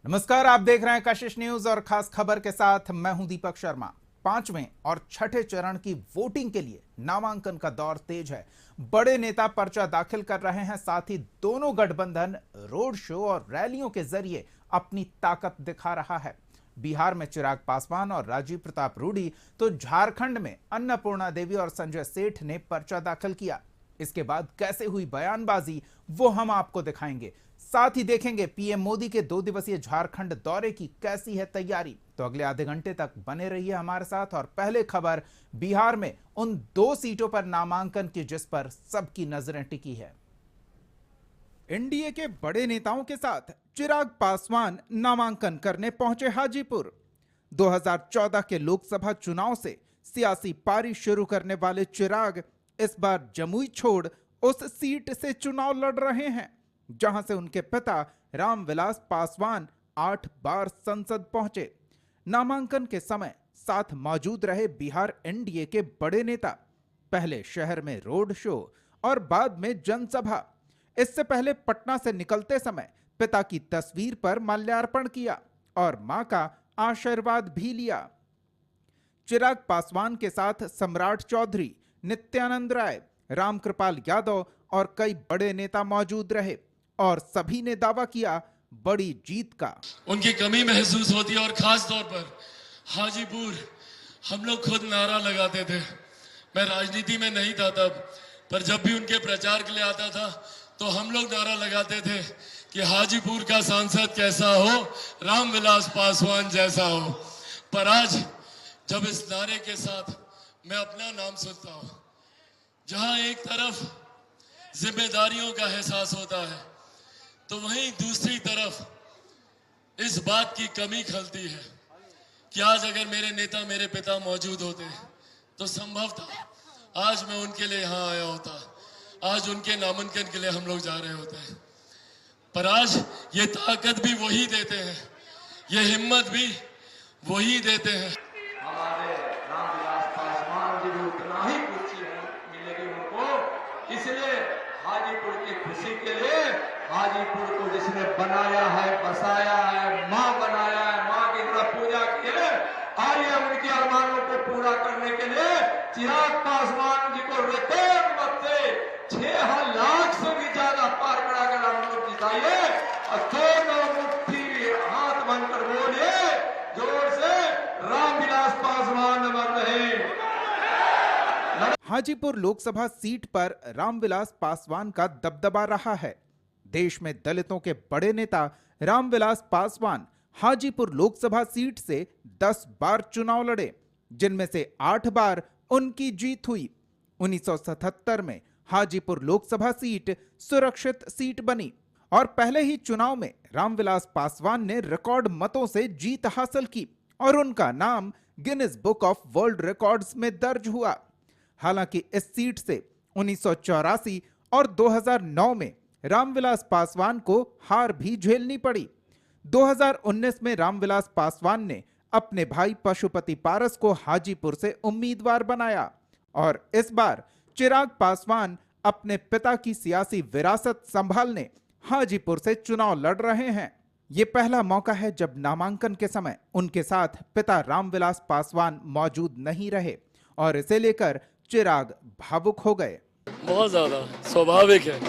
नमस्कार, आप देख रहे हैं कशिश न्यूज और खास खबर के साथ मैं हूं दीपक शर्मा। पांचवें और छठे चरण की वोटिंग के लिए नामांकन का दौर तेज है। बड़े नेता पर्चा दाखिल कर रहे हैं, साथ ही दोनों गठबंधन रोड शो और रैलियों के जरिए अपनी ताकत दिखा रहा है। बिहार में चिराग पासवान और राजीव प्रताप रूडी, तो झारखंड में अन्नपूर्णा देवी और संजय सेठ ने पर्चा दाखिल किया। इसके बाद कैसे हुई बयानबाजी वो हम आपको दिखाएंगे। साथ ही देखेंगे पीएम मोदी के 2 दिवसीय झारखंड दौरे की कैसी है तैयारी। तो अगले आधे घंटे तक बने रहिए हमारे साथ। और पहले खबर बिहार में उन 2 सीटों पर नामांकन की जिस पर सबकी नजरें टिकी है। एनडीए के बड़े नेताओं के साथ चिराग पासवान नामांकन करने पहुंचे हाजीपुर। 2014 के लोकसभा चुनाव से सियासी पारी शुरू करने वाले चिराग इस बार जमुई छोड़ उस सीट से चुनाव लड़ रहे हैं जहां से उनके पिता रामविलास पासवान 8 बार संसद पहुंचे। नामांकन के समय साथ मौजूद रहे बिहार एनडीए के बड़े नेता। पहले शहर में रोड शो और बाद में जनसभा। इससे पहले पटना से निकलते समय पिता की तस्वीर पर माल्यार्पण किया और मां का आशीर्वाद भी लिया। चिराग पासवान के साथ सम्राट चौधरी, नित्यानंद राय, रामकृपाल यादव और कई बड़े नेता मौजूद रहे और सभी ने दावा किया बड़ी जीत का। उनकी कमी महसूस होती है और खास तौर पर हाजीपुर हम लोग खुद नारा लगाते थे। मैं राजनीति में नहीं था तब, पर जब भी उनके प्रचार के लिए आता था तो हम लोग नारा लगाते थे कि हाजीपुर का सांसद कैसा हो, रामविलास पासवान जैसा हो। पर आज जब इस नारे के साथ मैं अपना नाम सुनता हूं, जहां एक तरफ जिम्मेदारियों का एहसास होता है तो वहीं दूसरी तरफ इस बात की कमी खलती है कि आज अगर मेरे नेता, मेरे पिता मौजूद होते तो संभव था आज मैं उनके लिए यहां आया होता, आज उनके नामांकन के लिए हम लोग जा रहे होते। पर आज ये ताकत भी वही देते हैं, ये हिम्मत भी वही देते हैं। हमारे रामविलास पासवान जी भी उतना ही खुशी मिलेगी उनको, इसलिए हाजीपुर की खुशी के लिए, हाजीपुर को जिसने बनाया है, बसाया है, मां बनाया है, मां की तरह पूजा की है, आइए उनके अरमानों को पूरा करने के लिए चिराग पासवान जी को रिकॉर्ड मत से 6 लाख से भी ज्यादा पार कराकर हम लोग जिताइए और दोनों मुट्ठी हाथ बनकर बोलिए जोर से, रामविलास पासवान अमर रहे। हाजीपुर लोकसभा सीट पर रामविलास पासवान का दबदबा रहा है। देश में दलितों के बड़े नेता रामविलास पासवान हाजीपुर लोकसभा सीट से 10 बार चुनाव लड़े, जिनमें से 8 बार उनकी जीत हुई। 1977 में हाजीपुर लोकसभा सीट सुरक्षित सीट बनी और पहले ही चुनाव में रामविलास पासवान ने रिकॉर्ड मतों से जीत हासिल की और उनका नाम Guinness book of world records में दर्ज हुआ। हालांकि इस सीट से 1984 और 2009 में रामविलास पासवान को हार भी झेलनी पड़ी। 2019 में रामविलास पासवान ने अपने भाई पशुपति पारस को हाजीपुर से उम्मीदवार बनाया और इस बार चिराग पासवान अपने पिता की सियासी विरासत संभालने हाजीपुर से चुनाव लड़ रहे हैं। ये पहला मौका है जब नामांकन के समय उनके साथ पिता रामविलास पासवान मौजूद नहीं रहे और इसे लेकर चिराग भावुक हो गए। बहुत ज्यादा स्वाभाविक है,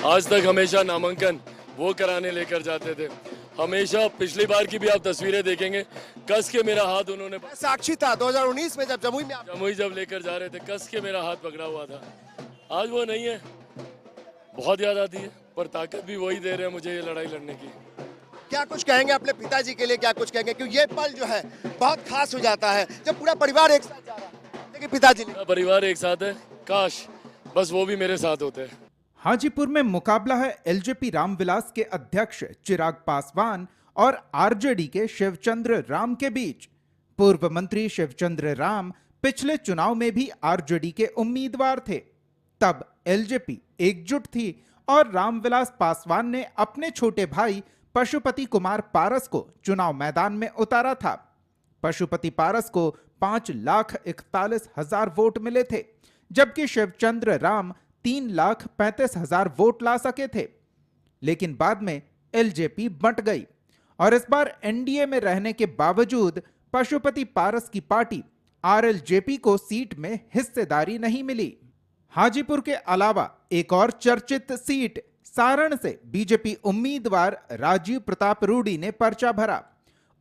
आज तक हमेशा नामांकन वो कराने लेकर जाते थे। हमेशा पिछली बार की भी आप तस्वीरें देखेंगे, कस के मेरा हाथ उन्होंने, साक्षी था 2019 में जब जमुई जब लेकर जा रहे थे, कस के मेरा हाथ पकड़ा हुआ था। आज वो नहीं है, बहुत याद आती है, पर ताकत भी वही दे रहे हैं मुझे ये लड़ाई लड़ने की। क्या कुछ कहेंगे अपने पिताजी के लिए, क्या कुछ कहेंगे, क्योंकि ये पल जो है बहुत खास हो जाता है जब पूरा परिवार एक साथ जा रहा है। लेकिन पिताजी परिवार एक साथ है, काश बस वो भी मेरे साथ होते हैं। हाजीपुर में मुकाबला है एलजेपी रामविलास के अध्यक्ष चिराग पासवान और आरजेडी के शिवचंद्र राम के बीच। पूर्व मंत्री शिवचंद्र राम पिछले चुनाव में भी आरजेडी के उम्मीदवार थे। तब एलजेपी एकजुट थी और रामविलास पासवान ने अपने छोटे भाई पशुपति कुमार पारस को चुनाव मैदान में उतारा था। पशुपति पारस को 5,41,000 वोट मिले थे, जबकि शिवचंद्र राम 3,35,000 वोट ला सके थे। लेकिन बाद में एलजेपी बंट गई और इस बार एनडीए में रहने के बावजूद पशुपति पारस की पार्टी आरएलजेपी को सीट में हिस्सेदारी नहीं मिली। हाजीपुर के अलावा एक और चर्चित सीट सारण से बीजेपी उम्मीदवार राजीव प्रताप रूडी ने पर्चा भरा।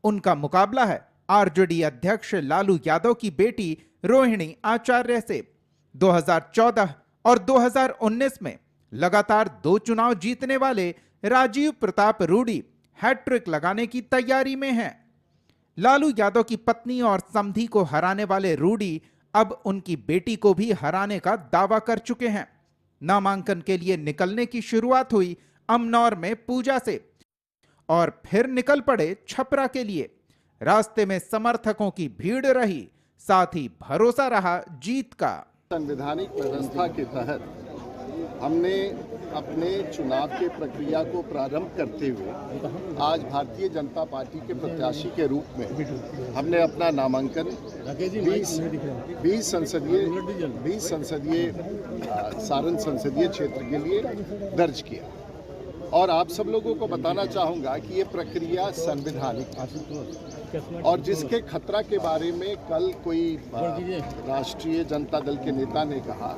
उनका मुकाबला है आरजेडी अध्यक्ष लालू यादव की बेटी रोहिणी आचार्य से। 2014 और 2019 में लगातार 2 चुनाव जीतने वाले राजीव प्रताप रूडी हैट्रिक लगाने की तैयारी में हैं। लालू यादव की पत्नी और समधी को हराने वाले रूडी अब उनकी बेटी को भी हराने का दावा कर चुके हैं। नामांकन के लिए निकलने की शुरुआत हुई अमनौर में पूजा से और फिर निकल पड़े छपरा के लिए। रास्ते में समर्थकों की भीड़ रही, साथ ही भरोसा रहा जीत का। संवैधानिक व्यवस्था के तहत हमने अपने चुनाव के प्रक्रिया को प्रारंभ करते हुए आज भारतीय जनता पार्टी के प्रत्याशी के रूप में हमने अपना नामांकन 20 संसदीय सारण संसदीय क्षेत्र के लिए दर्ज किया। और आप सब लोगों को बताना चाहूँगा कि ये प्रक्रिया संवैधानिक है और जिसके खतरा के बारे में कल कोई राष्ट्रीय जनता दल के नेता ने कहा,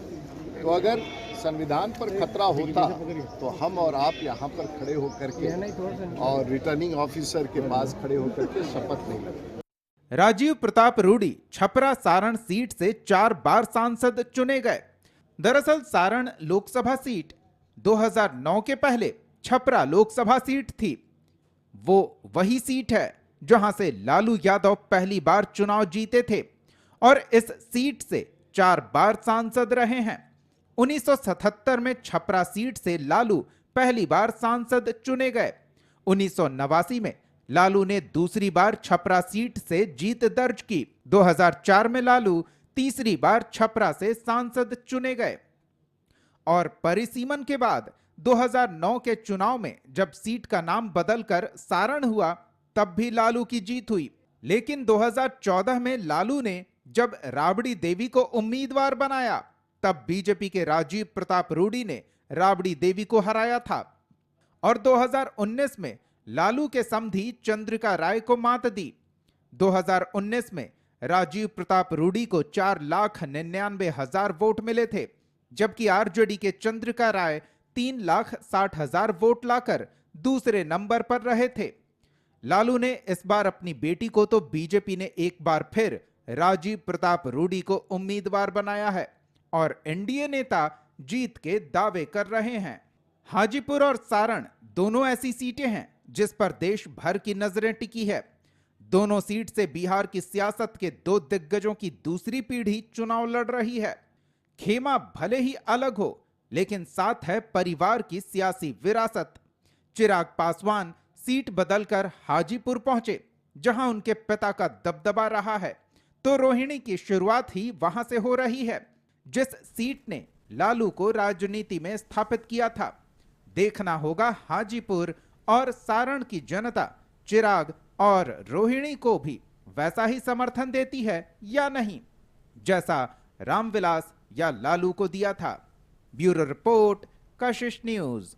तो अगर संविधान पर खतरा होता तो हम और आप यहाँ पर खड़े होकर के और रिटर्निंग ऑफिसर के पास खड़े होकर के शपथ नहीं लेते। राजीव प्रताप रूडी छपरा सारण सीट से 4 बार सांसद चुने गए। दरअसल सारण लोकसभा सीट 2009 के पहले छपरा लोकसभा सीट थी। वो वही सीट है जहां से लालू यादव पहली बार चुनाव जीते थे और इस सीट से 4 बार सांसद रहे हैं। 1977 में छपरा सीट से लालू पहली बार सांसद चुने गए। 1989 में लालू ने दूसरी बार छपरा सीट से जीत दर्ज की। 2004 में लालू तीसरी बार छपरा से सांसद चुने गए और परिसीमन के बाद 2009 के चुनाव में जब सीट का नाम बदलकर सारण हुआ तब भी लालू की जीत हुई। लेकिन 2014 में लालू ने जब राबड़ी देवी को उम्मीदवार बनाया तब बीजेपी के राजीव प्रताप रूडी ने राबड़ी देवी को हराया था और 2019 में लालू के समधी चंद्रिका राय को मात दी। 2019 में राजीव प्रताप रूडी को 4,99,000 वोट मिले थे, जबकि आरजेडी के चंद्रिका राय 3,60,000 वोट लाकर दूसरे नंबर पर रहे थे। लालू ने इस बार अपनी बेटी को तो बीजेपी ने एक बार फिर राजीव प्रताप रूडी को उम्मीदवार बनाया है और एनडीए नेता जीत के दावे कर रहे हैं। हाजीपुर और सारण दोनों ऐसी सीटें हैं जिस पर देश भर की नजरें टिकी है। दोनों सीट से बिहार की सियासत के 2 दिग्गजों की दूसरी पीढ़ी चुनाव लड़ रही है। खेमा भले ही अलग हो, लेकिन साथ है परिवार की सियासी विरासत। चिराग पासवान सीट बदलकर हाजीपुर पहुंचे, जहां उनके पिता का दबदबा रहा है, तो रोहिणी की शुरुआत ही वहां से हो रही है, जिस सीट ने लालू को राजनीति में स्थापित किया था। देखना होगा हाजीपुर और सारण की जनता चिराग और रोहिणी को भी वैसा ही समर्थन देती है या नहीं, जैसा रामविलास या लालू को दिया था। ब्यूरो रिपोर्ट, कशिश न्यूज।